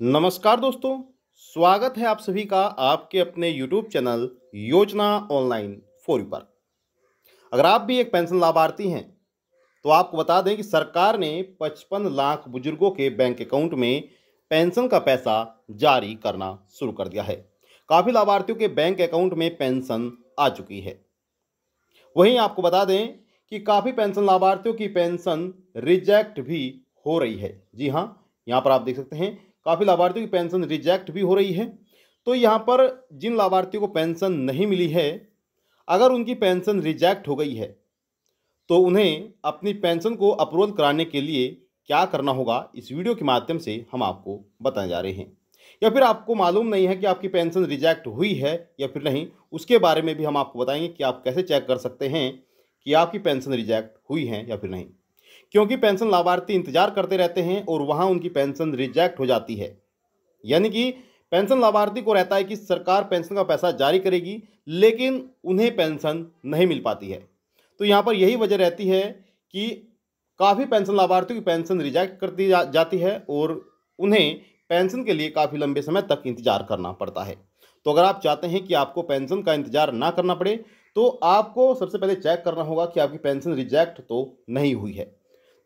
नमस्कार दोस्तों, स्वागत है आप सभी का आपके अपने YouTube चैनल योजना ऑनलाइन फॉर यू पर। अगर आप भी एक पेंशन लाभार्थी हैं तो आपको बता दें कि सरकार ने 55 लाख बुजुर्गों के बैंक अकाउंट में पेंशन का पैसा जारी करना शुरू कर दिया है। काफ़ी लाभार्थियों के बैंक अकाउंट में पेंशन आ चुकी है। वहीं आपको बता दें कि काफ़ी पेंशन लाभार्थियों की पेंशन रिजेक्ट भी हो रही है। जी हाँ, यहाँ पर आप देख सकते हैं काफ़ी लाभार्थियों की पेंशन रिजेक्ट भी हो रही है। तो यहाँ पर जिन लाभार्थियों को पेंशन नहीं मिली है, अगर उनकी पेंशन रिजेक्ट हो गई है तो उन्हें अपनी पेंशन को अप्रूवल कराने के लिए क्या करना होगा, इस वीडियो के माध्यम से हम आपको बताने जा रहे हैं। या फिर आपको मालूम नहीं है कि आपकी पेंशन रिजेक्ट हुई है या फिर नहीं, उसके बारे में भी हम आपको बताएंगे कि आप कैसे चेक कर सकते हैं कि आपकी पेंशन रिजेक्ट हुई है या फिर नहीं। क्योंकि पेंशन लाभार्थी इंतजार करते रहते हैं और वहाँ उनकी पेंशन रिजेक्ट हो जाती है। यानी कि पेंशन लाभार्थी को रहता है कि सरकार पेंशन का पैसा जारी करेगी, लेकिन उन्हें पेंशन नहीं मिल पाती है। तो यहाँ पर यही वजह रहती है कि काफ़ी पेंशन लाभार्थियों की पेंशन रिजेक्ट कर दी जाती है और उन्हें पेंशन के लिए काफ़ी लंबे समय तक इंतजार करना पड़ता है। तो अगर आप चाहते हैं कि आपको पेंशन का इंतजार ना करना पड़े तो आपको सबसे पहले चेक करना होगा कि आपकी पेंशन रिजेक्ट तो नहीं हुई है।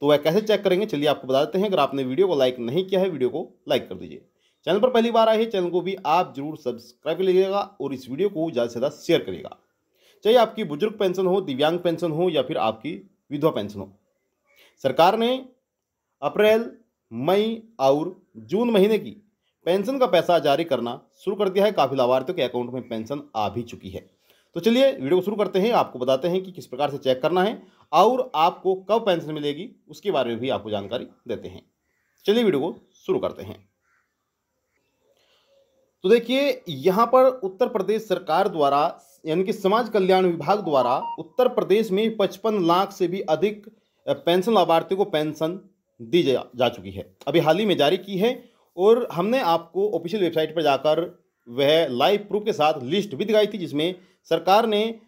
तो वह कैसे चेक करेंगे, चलिए आपको बता देते हैं। अगर आपने वीडियो को लाइक नहीं किया है, वीडियो को लाइक कर दीजिए। चैनल पर पहली बार आए हैं, चैनल को भी आप जरूर सब्सक्राइब कर लीजिएगा और इस वीडियो को ज़्यादा से ज़्यादा शेयर करिएगा। चाहे आपकी बुजुर्ग पेंशन हो, दिव्यांग पेंशन हो या फिर आपकी विधवा पेंशन हो, सरकार ने अप्रैल, मई और जून महीने की पेंशन का पैसा जारी करना शुरू कर दिया है। काफ़ी लाभार्थियों के अकाउंट में पेंशन आ भी चुकी है। तो चलिए वीडियो को शुरू करते हैं। आपको बताते हैं कि किस प्रकार से चेक करना है और आपको कब पेंशन मिलेगी, उसके बारे में भी आपको जानकारी देते हैं। चलिए वीडियो को शुरू करते हैं। तो देखिए, यहाँ पर उत्तर प्रदेश सरकार द्वारा यानी कि समाज कल्याण विभाग द्वारा उत्तर प्रदेश में 55 लाख से भी अधिक पेंशन लाभार्थियों को पेंशन दी जा चुकी है। अभी हाल ही में जारी की है और हमने आपको ऑफिशियल वेबसाइट पर जाकर वह लाइव प्रूफ के साथ लिस्ट भी दिखाई थी, जिसमें सरकार ने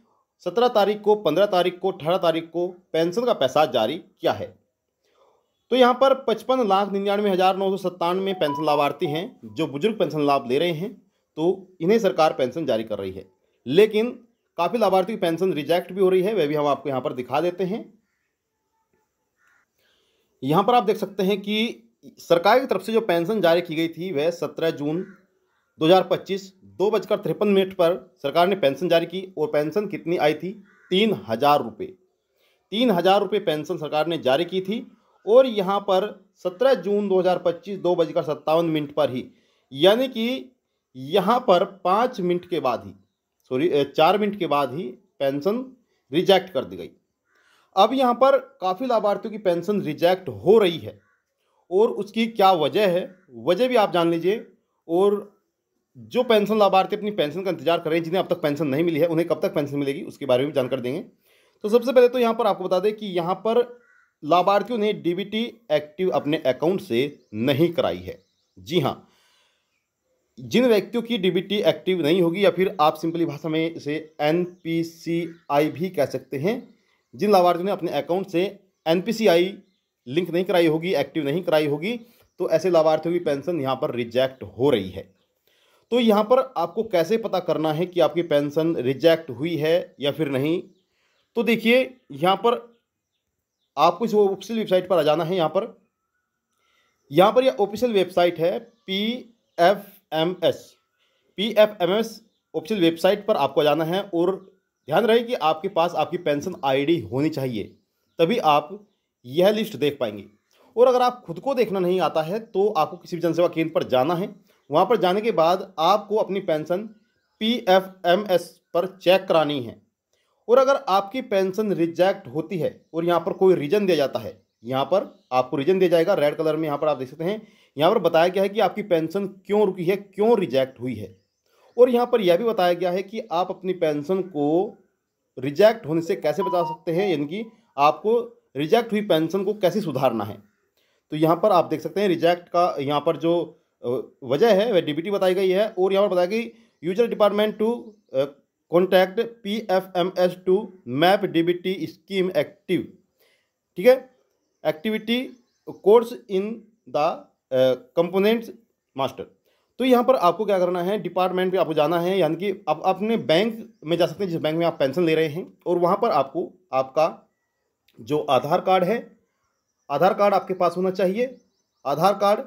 17 तारीख को, 15 तारीख को, 18 तारीख को पेंशन का पैसा जारी किया है। तो यहाँ पर 55,99,997 पेंशन लाभार्थी हैं जो बुजुर्ग पेंशन लाभ ले रहे हैं। तो इन्हें सरकार पेंशन जारी कर रही है, लेकिन काफ़ी लाभार्थी की पेंशन रिजेक्ट भी हो रही है। वह भी हम आपको यहाँ पर दिखा देते हैं। यहाँ पर आप देख सकते हैं कि सरकार की तरफ से जो पेंशन जारी की गई थी वह 17 जून 2025 2:53 पर सरकार ने पेंशन जारी की। और पेंशन कितनी आई थी? 3,000 रुपये। 3,000 रुपये पेंशन सरकार ने जारी की थी। और यहाँ पर 17 जून 2025 2:57 पर ही, यानी कि यहाँ पर 5 मिनट के बाद ही, 4 मिनट के बाद ही पेंशन रिजेक्ट कर दी गई। अब यहाँ पर काफ़ी लाभार्थियों की पेंशन रिजेक्ट हो रही है और उसकी क्या वजह है, वजह भी आप जान लीजिए। और जो पेंशन लाभार्थी अपनी पेंशन का इंतजार कर रहे हैं, जिन्हें अब तक पेंशन नहीं मिली है, उन्हें कब तक पेंशन मिलेगी उसके बारे में जानकारी देंगे। तो सबसे पहले तो यहाँ पर आपको बता दें कि यहाँ पर लाभार्थियों ने डीबीटी एक्टिव अपने अकाउंट से नहीं कराई है। जी हाँ, जिन व्यक्तियों की डीबीटी एक्टिव नहीं होगी, या फिर आप सिंपली भाषा में इसे एनपीसीआई भी कह सकते हैं, जिन लाभार्थियों ने अपने अकाउंट से एनपीसीआई लिंक नहीं कराई होगी, एक्टिव नहीं कराई होगी, तो ऐसे लाभार्थियों की पेंशन यहाँ पर रिजेक्ट हो रही है। तो यहाँ पर आपको कैसे पता करना है कि आपकी पेंशन रिजेक्ट हुई है या फिर नहीं? तो देखिए, यहाँ पर आपको इस ऑफिशियल वेबसाइट पर आ जाना है। यहाँ पर यह ऑफिशियल वेबसाइट है पीएफएमएस ऑफिशियल वेबसाइट पर आपको जाना है। और ध्यान रहे कि आपके पास आपकी पेंशन आईडी होनी चाहिए, तभी आप यह लिस्ट देख पाएंगे। और अगर आप खुद को देखना नहीं आता है तो आपको किसी भी जनसेवा केंद्र पर जाना है। वहाँ पर जाने के बाद आपको अपनी पेंशन पीएफएमएस पर चेक करानी है। और अगर आपकी पेंशन रिजेक्ट होती है और यहाँ पर कोई रीज़न दिया जाता है, यहाँ पर आपको रीज़न दिया जाएगा रेड कलर में, यहाँ पर आप देख सकते हैं। यहाँ पर बताया गया है कि आपकी पेंशन क्यों रुकी है, क्यों रिजेक्ट हुई है। और यहाँ पर यह भी बताया गया है कि आप अपनी पेंशन को रिजेक्ट होने से कैसे बचा सकते हैं, यानी कि आपको रिजेक्ट हुई पेंशन को कैसे सुधारना है। तो यहाँ पर आप देख सकते हैं रिजेक्ट का यहाँ पर जो वजह है वह डीबीटी बताई गई है। और यहाँ पर बताया कि user department to contact PFMS to map DBT scheme active, ठीक है, activity codes in the components master. तो यहाँ पर आपको क्या करना है, डिपार्टमेंट पे आपको जाना है, यानी कि आप अपने बैंक में जा सकते हैं जिस बैंक में आप पेंशन ले रहे हैं, और वहाँ पर आपको आपका जो आधार कार्ड है, आधार कार्ड आपके पास होना चाहिए, आधार कार्ड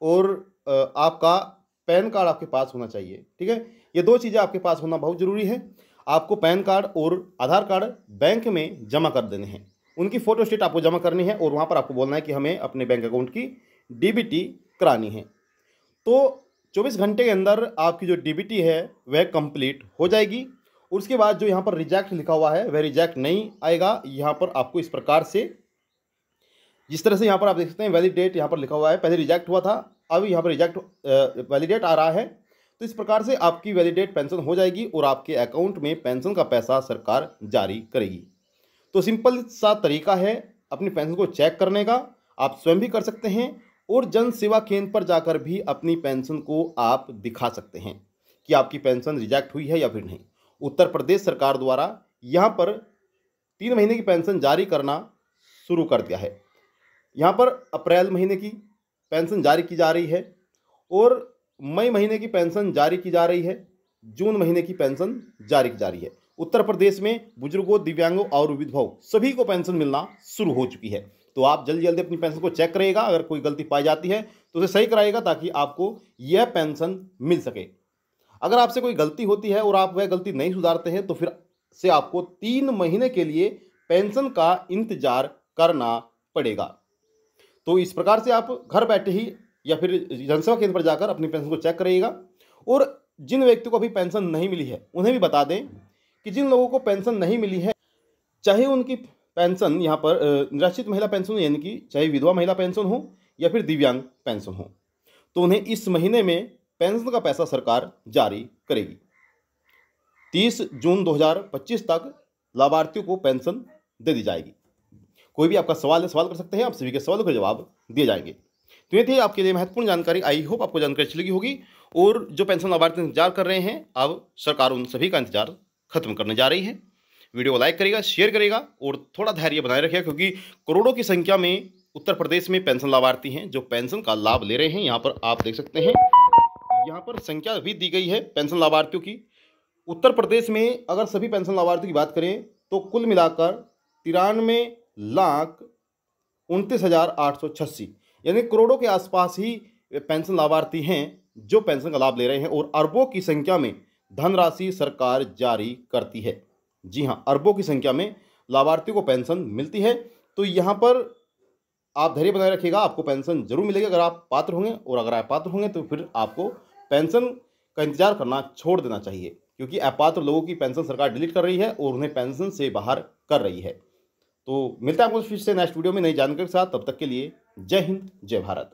और आपका पैन कार्ड आपके पास होना चाहिए। ठीक है, ये दो चीज़ें आपके पास होना बहुत ज़रूरी है। आपको पैन कार्ड और आधार कार्ड बैंक में जमा कर देने हैं, उनकी फ़ोटो स्टेट आपको जमा करनी है, और वहाँ पर आपको बोलना है कि हमें अपने बैंक अकाउंट की डीबीटी करानी है। तो 24 घंटे के अंदर आपकी जो डीबीटी है वह कंप्लीट हो जाएगी, और उसके बाद जो यहाँ पर रिजेक्ट लिखा हुआ है वह रिजेक्ट नहीं आएगा। यहाँ पर आपको इस प्रकार से, जिस तरह से यहाँ पर आप देख सकते हैं वैलिडेट यहाँ पर लिखा हुआ है, पहले रिजेक्ट हुआ था, अब यहाँ पर रिजेक्ट वैलिडेट आ रहा है। तो इस प्रकार से आपकी वैलिडेट पेंशन हो जाएगी और आपके अकाउंट में पेंशन का पैसा सरकार जारी करेगी। तो सिंपल सा तरीका है अपनी पेंशन को चेक करने का, आप स्वयं भी कर सकते हैं, और जन सेवा केंद्र पर जाकर भी अपनी पेंशन को आप दिखा सकते हैं कि आपकी पेंशन रिजेक्ट हुई है या फिर नहीं। उत्तर प्रदेश सरकार द्वारा यहाँ पर 3 महीने की पेंशन जारी करना शुरू कर दिया है। यहाँ पर अप्रैल महीने की पेंशन जारी की जा रही है, और मई महीने की पेंशन जारी की जा रही है, जून महीने की पेंशन जारी की जा रही है। उत्तर प्रदेश में बुजुर्गों, दिव्यांगों और विधवाओं सभी को पेंशन मिलना शुरू हो चुकी है। तो आप जल्दी जल्दी अपनी पेंशन को चेक करिएगा, अगर कोई गलती पाई जाती है तो उसे सही कराइएगा ताकि आपको यह पेंशन मिल सके। अगर आपसे कोई गलती होती है और आप वह गलती नहीं सुधारते हैं तो फिर से आपको 3 महीने के लिए पेंशन का इंतजार करना पड़ेगा। तो इस प्रकार से आप घर बैठे ही या फिर जनसेवा केंद्र पर जाकर अपनी पेंशन को चेक करिएगा। और जिन व्यक्तियों को अभी पेंशन नहीं मिली है उन्हें भी बता दें कि जिन लोगों को पेंशन नहीं मिली है, चाहे उनकी पेंशन यहाँ पर निराश्रित महिला पेंशन हो, यानी कि चाहे विधवा महिला पेंशन हो या फिर दिव्यांग पेंशन हो, तो उन्हें इस महीने में पेंशन का पैसा सरकार जारी करेगी। 30 जून 2025 तक लाभार्थियों को पेंशन दे दी जाएगी। कोई भी आपका सवाल है, सवाल कर सकते हैं, आप सभी के सवालों के जवाब दिए जाएंगे। तो ये थी आपके लिए महत्वपूर्ण जानकारी। आई होप आपको जानकारी अच्छी लगी होगी, और जो पेंशन लाभार्थी इंतजार कर रहे हैं अब सरकार उन सभी का इंतजार खत्म करने जा रही है। वीडियो को लाइक करेगा, शेयर करेगा और थोड़ा धैर्य बनाए रखिएगा, क्योंकि करोड़ों की संख्या में उत्तर प्रदेश में पेंशन लाभार्थी हैं जो पेंशन का लाभ ले रहे हैं। यहाँ पर आप देख सकते हैं, यहाँ पर संख्या भी दी गई है पेंशन लाभार्थियों की। उत्तर प्रदेश में अगर सभी पेंशन लाभार्थियों की बात करें तो कुल मिलाकर 93,29,886 यानी करोड़ों के आसपास ही पेंशन लाभार्थी हैं जो पेंशन का लाभ ले रहे हैं, और अरबों की संख्या में धनराशि सरकार जारी करती है। जी हाँ, अरबों की संख्या में लाभार्थियों को पेंशन मिलती है। तो यहाँ पर आप धैर्य बनाए रखिएगा, आपको पेंशन जरूर मिलेगी अगर आप पात्र होंगे, और अगर आप पात्र होंगे तो फिर आपको पेंशन का इंतजार करना छोड़ देना चाहिए, क्योंकि अपात्र लोगों की पेंशन सरकार डिलीट कर रही है और उन्हें पेंशन से बाहर कर रही है। तो मिलता है आपको फिर से नेक्स्ट वीडियो में नई जानकारी के साथ। तब तक के लिए जय हिंद, जय भारत।